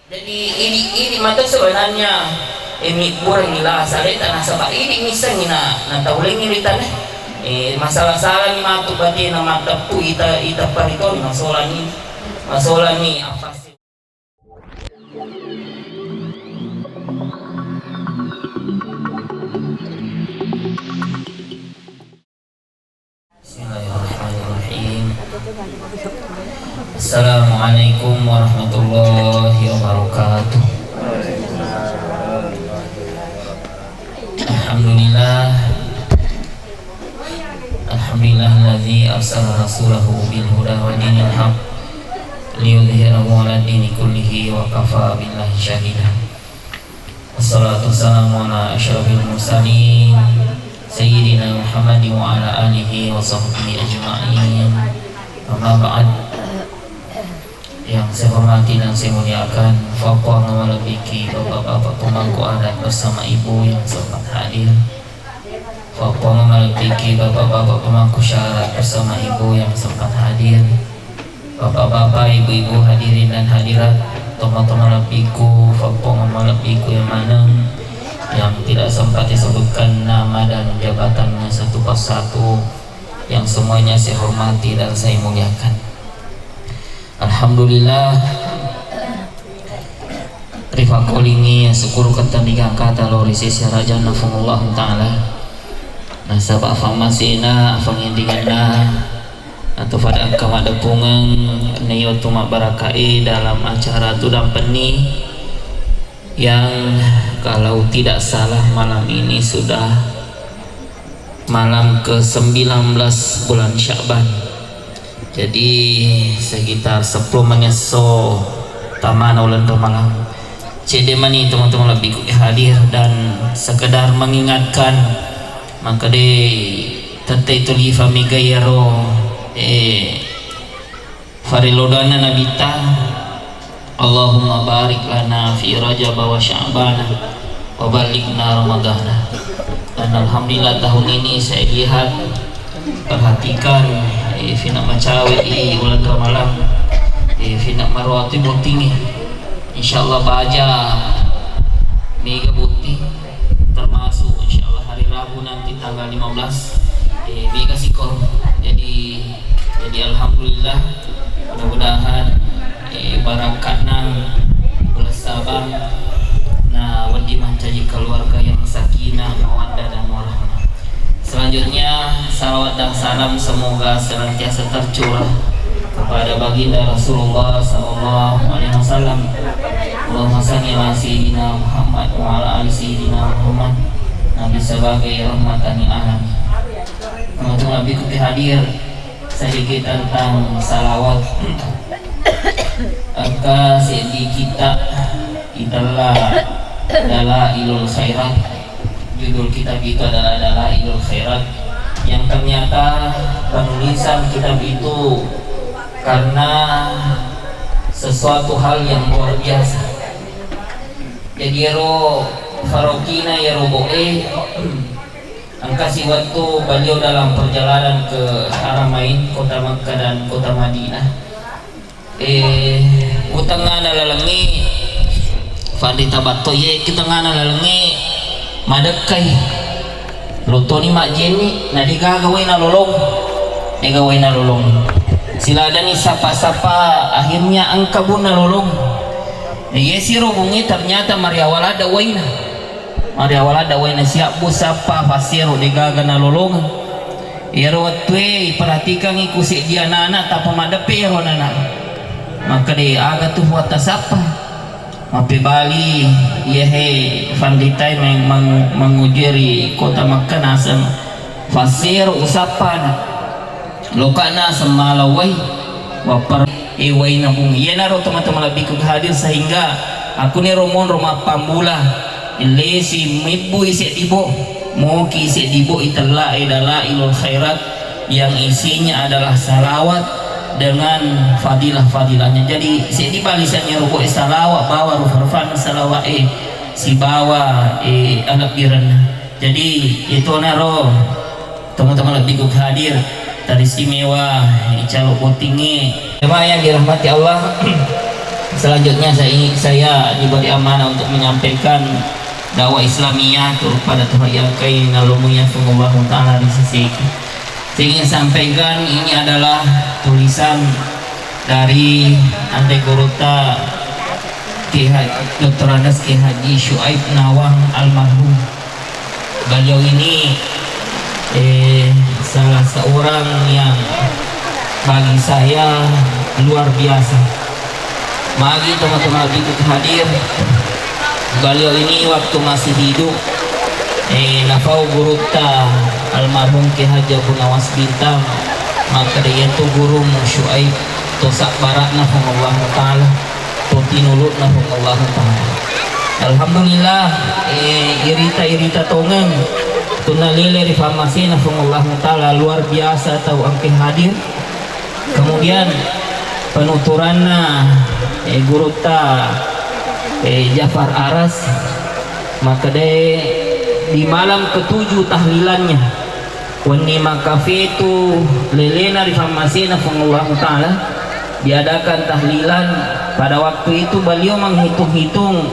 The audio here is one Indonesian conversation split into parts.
Jadi ini mata sebenarnya ini kurang inilah saya tanah sebab ini misal na tauling ini tanah masalah-masalah ni matu berarti nama tapu ita parito masalah ni apa sih. Bismillahirrahmanirrahim. Assalamualaikum warahmatullahi wabarakatuh. Alhamdulillahilladzi arsala rasulahu bil huda wa dinil haq liyudhhirahu 'ala dini kullihi wa kafa billahi shahida. Wassalatu wassalamu ala asyrafil mursalin sayyidina Muhammadin wa ala alihi wa sahbihi ajma'in. Amma ba'd. Yang saya hormati dan saya muliakan Bapak Ngamalabiki, bapak-bapak pemangku adat bersama ibu yang sempat hadir, Bapak Ngamalabiki, bapak-bapak pemangku syarat bersama ibu yang sempat hadir, bapak-bapak, ibu-ibu hadirin dan hadirat, teman-teman lebiku, Bapak Ngamalabiku yang mana yang tidak sempat disebutkan nama dan jabatannya satu persatu, yang semuanya saya hormati dan saya muliakan. Alhamdulillah rifakolingi syukur ketandiga kata lorisi raja nafungullah ta'ala nasabah famasina fangindingana atau pada kamadepungan niyotuma barakai dalam acara tudang peni yang kalau tidak salah malam ini sudah malam ke-19 bulan Sya'ban. Jadi sekitar 10 mengeso taman ulan malam. Jadi mani teman-teman lebih hadir dan sekedar mengingatkan maka de tete itu li famigayaro farilodana nabita Allahumma barik lana fi Rajab wa Sya'ban wa balighna Ramadhana. Dan alhamdulillah tahun ini saya lihat perhatikan fina macawe ulan malam fina marwati buting insyaallah baja mega buting termasuk insyaallah hari Rabu nanti tanggal 15 mega sikor. Jadi alhamdulillah mudah-mudahan barakatna bersabang nah wadi mancaji keluarga yang sakinah mawaddah dan warahmah. Selanjutnya salawat dan salam semoga senantiasa tercurah kepada baginda Rasulullah sallallahu alaihi wasallam. Allahumma shalli ala sayyidina Muhammad wa ala ali sayyidina Muhammad. Nabi sebagai rahmatan lil alamin. Teman-teman lebih hadir sedikit tentang salawat. Angka di kita itulah Dalailul Khairat. Judul kitab itu adalah Dalailul Khairat, yang ternyata penulisan kitab itu karena sesuatu hal yang luar biasa. Jadi ro farokina ya roboe angkasi waktu beliau dalam perjalanan ke Haramain, kota Makkah dan kota Madinah. Utangana lalengi Fandi Tabatoye kita ngana lalengi madekai lutoni mak jeni na digagawin na lolong sila ada ni sapa-sapa akhirnya angkabun na lolong yesiro bungi ternyata mariawala dawaina siap bu sapa fasiro digaga na lolong iro watwe perhatikan ikusi dia nana tapa madepe ro nana maka de aga tuh wata sapa Mapi Bali yehe fanditai mengujiri kota Makkah nasem fasir usapan lokana semalawai wapar iwai nabung yenaro teman-teman lebih hadir sehingga aku ni romon rumah pambula ilesi mibu isi dibo muki isi dibo italla idala ilul khairat yang isinya adalah salawat dengan fadilah-fadilahnya. Jadi sini balisannya rukuk salawat bawa rufan salawat si bawa anak biran. Jadi itu naro teman-teman lebih hadir tadi istimewa calok tinggi. Jemaah yang dirahmati Allah Selanjutnya saya diberi amanah untuk menyampaikan dakwah Islamiyah kepada Tuhan yang kaya nalumunya Allah Ta'ala di sisi. Saya ingin sampaikan ini adalah tulisan dari Ante Gurota Dr. Andes Ki Haji Syuaib Nawang almarhum. Beliau ini salah seorang yang bagi saya luar biasa. Bagi teman-teman ikut hadir, beliau ini waktu masih hidup nafau Gurota almarhum Ki Haji Abu Nawas Bintang, maka dia itu guru Syuaib tosak barat nafung Allah Ta'ala totinulut nafung Allah Ta'ala. Alhamdulillah irita tongang tunalile rifamasi nafung Allah Ta'ala luar biasa tahu angke hadir. Kemudian penuturanna Gurota Jafar Aras, maka di malam ketujuh tahlilannya wani makafitu lelena rifamasina Allah Ta'ala diadakan tahlilan. Pada waktu itu beliau menghitung-hitung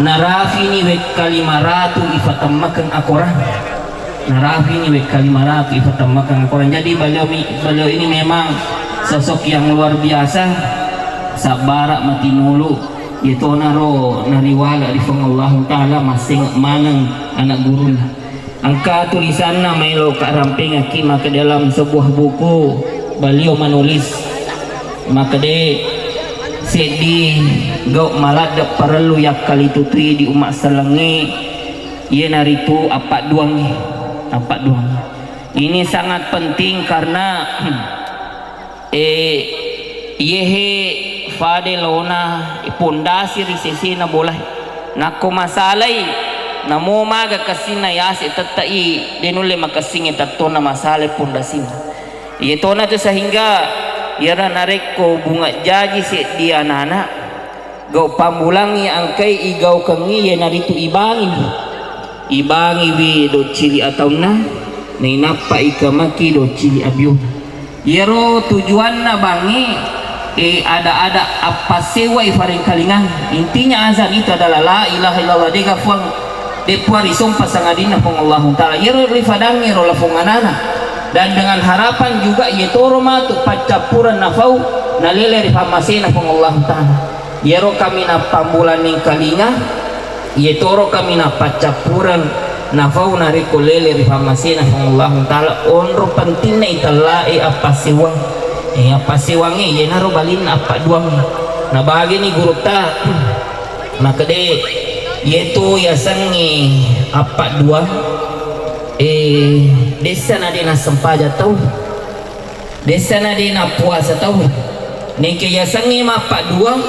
narafini wek kalimaratu ifatammakan akorah, narafini wek kalimaratu ifatammakan akorah. Jadi beliau ini memang sosok yang luar biasa, sabara matinulu itu naro nariwala di Allah Ta'ala masing manang anak guru. Angka tulisan na Melo Karamping aki, maka dalam sebuah buku beliau menulis, maka sedi gau malada perlu yak kali tutui di umat selengi ia naritu apa duang. Ini sangat penting karena yehe fadelona pondasi risesi na boleh nako masalai namo maga kasina yasi tatai denule makasingi tatona masalai pondasi yetona tu sehingga yara nareko bunga jaji se dia anak gau pamulangi angkai igau kangi ye naritu ibangi wi do cili atau na napa ikamaki do cili abiu yero tujuan na bangi ada apa sewa ifaring kalingan. Intinya azan itu adalah la ilaha illallah dega fuang depuari sompa sangadina pong Allah Ta'ala yero rifadang yero lafunganana, dan dengan harapan juga yetoro matu pacapuran nafau nalele rifamasena pong Allah Ta'ala yero kami na pambulaning kalinga yetoro kami na pacapuran nafau narikolele rifamasena pong Allah Ta'ala onro penting na italae apa sewa apa sewangi ye naro balin apa duang na bagi ni Gurota maka yaitu ya sangi apa dua desa na dina sempaja tahu desa na dina puasa tahu nike ya sangi apa dua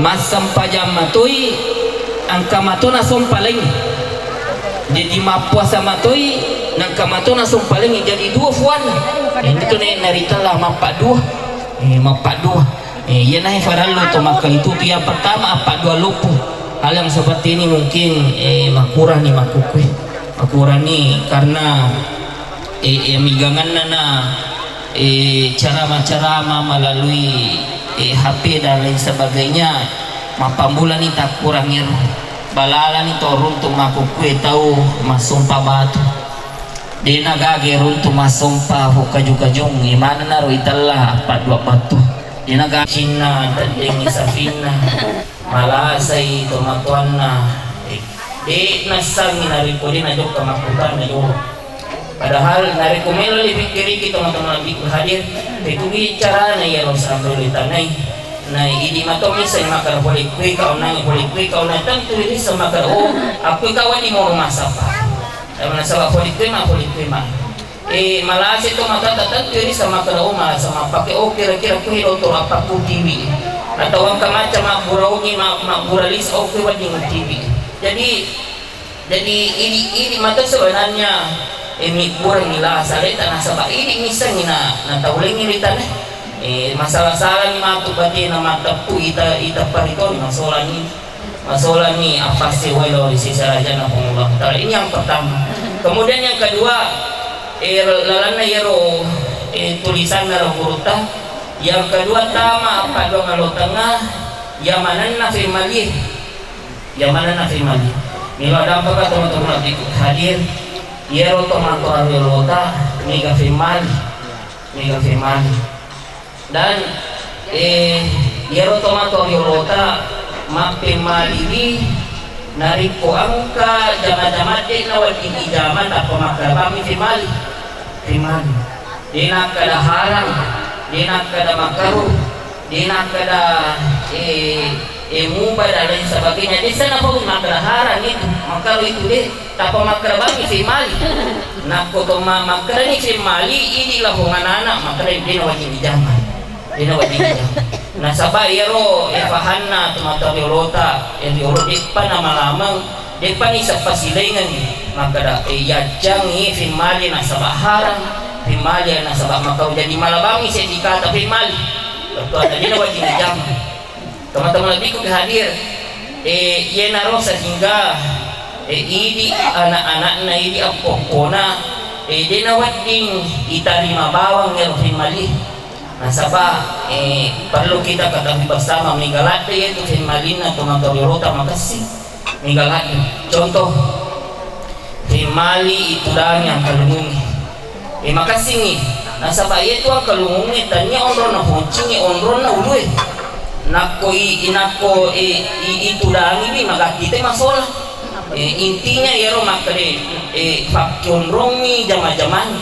mas sempaja matui angka matuna sompaling jadi mapuasa matui nangka matuna sompaling jadi dua fuan itu nih narita lah mapak dua ya nahi farallo to maka itu yang pertama apa dua lupu. Hal yang seperti ini mungkin makurah nih makukui makurah nih karena migangan nana ceramah melalui HP dan lain sebagainya mapambulan nih tak kurangnya balala nih torun tuh makukui tahu masumpa batu dina gage runtu masumpa hukaju-kajung gimana naruh italah apa dua batu dina gage Cina dan dengi safina malasai tomatuanna nasangi nariko din na jok kamakutan na jok padahal nariko melo li pikiri kita teman-teman lebih hadir itu bicara na yero sambil ditanay na idi matomi sa makar polikwi kau nang tentu ini semakar aku kawan di mau masak karena salah polikwi mah malas itu mata tentu ini sama kerau malas sama pakai kira-kira kuhilo to apa ku TV atau ang kamaca magurauni maguralis wajing TV jadi ini mata sebenarnya mikbur nila salita nasa ba ini misang na tauling ilitan masalah-salah ni matu pati na matapu ita parito masalah ni apa sih walau di sisa raja na Allah Ta'ala. Ini yang pertama. Kemudian yang kedua lalana yero tulisan na Gurota Yang kedua tama apa dua ngalo tengah yamanan na firmali. Yamanan na firmali. Nilo ada apa teman-teman ikut hadir. Yero tomato ariolota mega firmali. Mega firmali. Dan yero tomato ariolota mapimali nariko angka jama-jama din na waling ijaman at pamakrabami firmali. Firmali. Di na kada harang, di na kada makaru, di na kada mubah dan lain sebagainya. Di sana pun makara harang itu, makaru itu deh. Tapa makara bagi firmali. Nako to makara ni firmali ini lah anak makara di na wajib dijaman, di na wajib dijaman. Nah sabah iro fahanna tumata diorota yang diorot di pana malamang di pani sa pasilengan makara yajang ni firmali na sabah harang. Firmali na sabab makau jadi malabangi saya dikata firmali betul ada dia wajib jam teman-teman lebih ke hadir ye naro sehingga ini anak-anak na ini apokona dia na wajib itarima bawang yang firmali nah sabab perlu kita ketahui bersama minggalat yaitu firmali na teman-teman rota makasih minggalat contoh firmali itu dan yang kalungi makasih nih. Nah sabaya itu ang kalungungi tanya onron na huncing onron na uloy. Nako itu dang ini maka kita masalah. Intinya yero makade fakyon ni jama-jaman.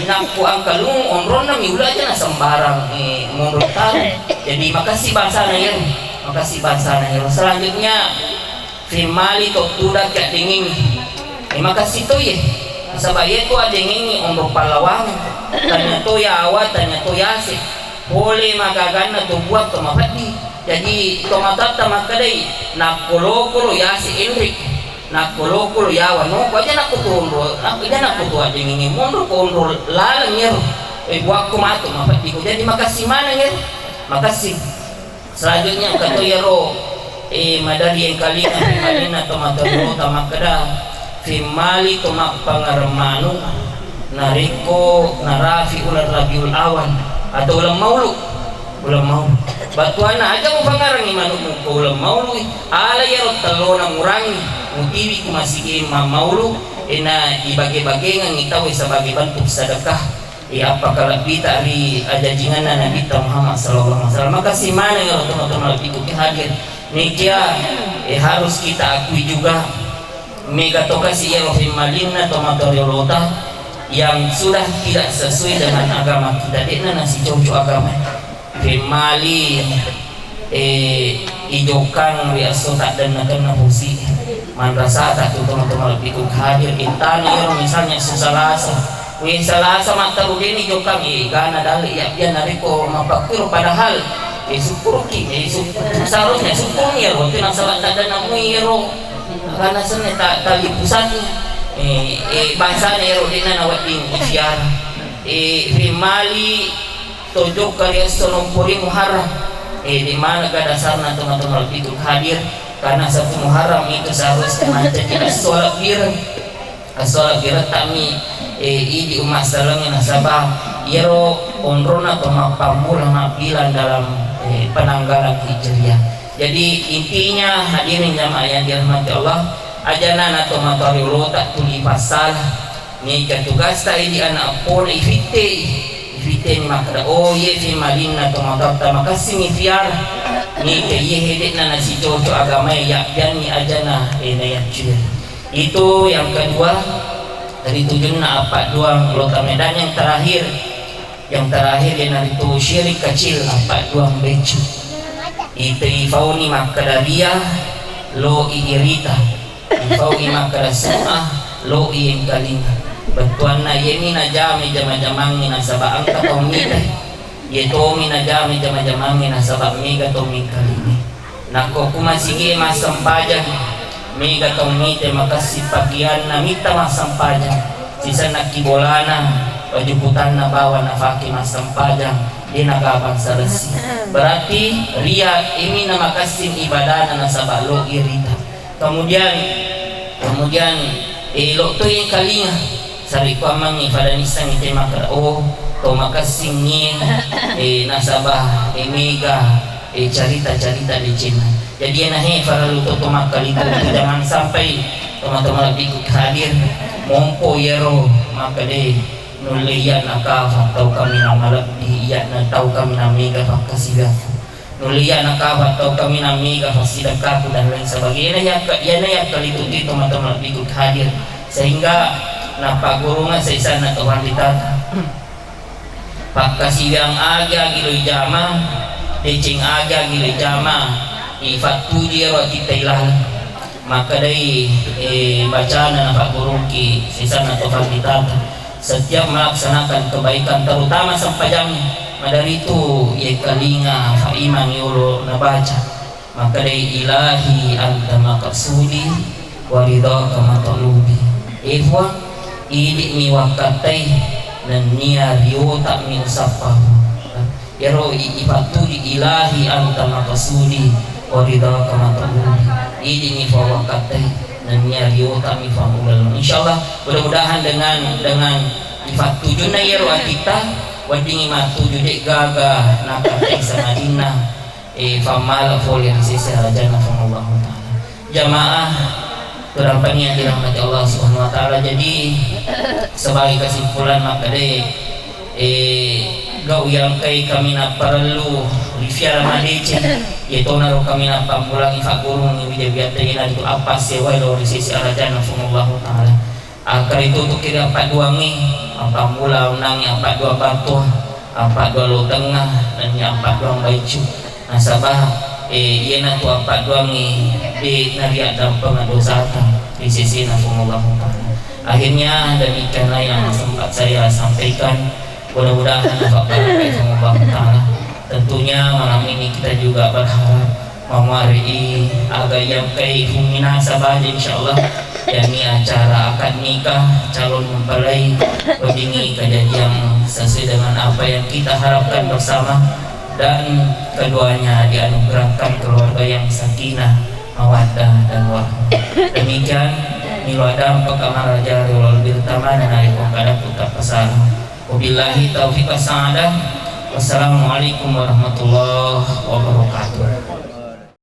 Nako ang kalung onron na miula aja na sembarang menurut tahu. Jadi makasih bahasa na yero. Makasih bahasa na yero. Selanjutnya firmali totuda kat dingin. Makasih to ye. Sabaya itu ada yang ini untuk palawang tanya to ya awat tanya to ya sih boleh magagana to buat to mapati jadi to matata makadai nakulo ya si Enrik nakulo ya wano ko aja nakutundo aja nakutu ada yang ini mundur ko lalang yer buat ko mato mapati ko jadi makasih mana yer makasih selanjutnya kato yero madari yang kalina to matado tamakada firmali tumak pangarmanu nariko narafi ular rabiul awan atau ulam maulu batuana aja mo pangarangi manuk mo ulam maulu ala yarot talona ngurangi mutiwi kumasikin maulu na ibagi-bagi nga ngitaw sa bagi bentuk sedekah apa kalabita ri ajajingan na Nabi Muhammad sallallahu alaihi wasallam makasih mana ya teman-teman ikut hadir nikia harus kita akui juga mega tokasi yang firmalina tomatoriolota yang sudah tidak sesuai dengan agama kita dina nasi cocok agama firmali ijokan riasota dan nakana husi madrasah tak teman-teman lebih hadir intani misalnya susalasa salasa matarudin ijokan gana dali ya dia nariko mapakir padahal syukurki seharusnya syukurnya waktu nasabat ada namiro karena sana tali pusatnya bangsa na erodina na wating isyara firmali tojok karya sonompuri muharram di mana kadasar na teman-teman itu hadir karena satu muharram itu seharusnya macam kita sholat gira kami di umat salangnya nasabah yero onrona pemapamulang mapilan dalam penanggalan hijriah. Jadi intinya hadirin jamaah yang dirahmati Allah ajana atau materi tak tuli pasal ni tugas tadi di anak pun ifite ni makada ye firmalin atau materi makasih ni fiar ni ye hedet na nasi cocok agama ya dan ni ajana ya itu yang kedua dari tujuan apa dua lota medan yang terakhir yang itu syirik kecil apa dua becu itu ifauni makadaria lo irita ifauni makadasuma lo ing kalinga batuanna yemina jami jama-jamangi nasaba angka tomida yetomi na jami jama-jamangi nasaba miga tomi kalinga nako kumasige masampajan miga tomite makasih pagian na mita masampajan sisa nakibolana pajuputan na bawa nafaki masampajan di nagabang sarasi berarti ria ini nama kasih ibadah na nasaba lo irita kemudian lo to yang kalinga sari ko amang ibadah nisang ite makara to makasingin nasabah mega cerita-cerita di Cina. Jadi enak para luto to makalito jangan sampai teman-teman ikut hadir mompo yero maka deh nulian akaf atau kami nama lebih iya na tahu kami namiga fakasiga nulian akaf atau kami namiga fasidakaku dan lain sebagainya ya kalito di teman-teman ikut hadir sehingga napa gurungan sa isa na tuhan ditata pakasigang aga gilo jama decing aga gilo jama ifat puji ro kitailah maka dari bacaan dan apa guruki sisa na tuhan ditata setiap melaksanakan kebaikan terutama sempajangnya dari itu ya kalinga faimang yolo nabaca maka dari ilahi anta makasudi waridaka matalubi ihwa idik mi wakatai dan niya riota mi usapahu yaro ipatuji ilahi anta makasudi waridaka matalubi idik mi wakatai dan niya riota mi famulal insyaallah mudah-mudahan dengan ifat tujuh na yaro kita wadingi matuju dek gaga nakatay sa Madinah famala foli ang sisi rajana famullahu ta'ala jamaah berapa yang dirahmati Allah Subhanahu wa taala. Jadi sebagai kesimpulan maka deh gau yang kay kami na perlu rifiara madece yaitu naro kami na pamulangi fagurung ni wijabiata ina itu apa sewa ilo risisi arajana Allahu taala akar itu untuk kira apa dua ngi apa mula unangi apa dua batu apa dua lo tengah dan apa dua baicu nasabah iena tu apa dua ngi di nariak dan pengadosata di sisi nafumullahu ta'ala. Akhirnya demikianlah yang sempat saya sampaikan, mudah-mudahan nafumullahu ta'ala. Tentunya malam ini kita juga berharap memari agak yang kay humina sabah insyaallah yakni acara akad nikah calon mempelai begini kejadian sesuai dengan apa yang kita harapkan bersama dan keduanya dianugerahkan keluarga yang sakinah mawaddah dan warahmah. Demikian miladam pekamar raja rilal birtaman dan alaikum kadang putar pesalah wabillahi taufiq wassalam. Wassalamualaikum warahmatullahi wabarakatuh.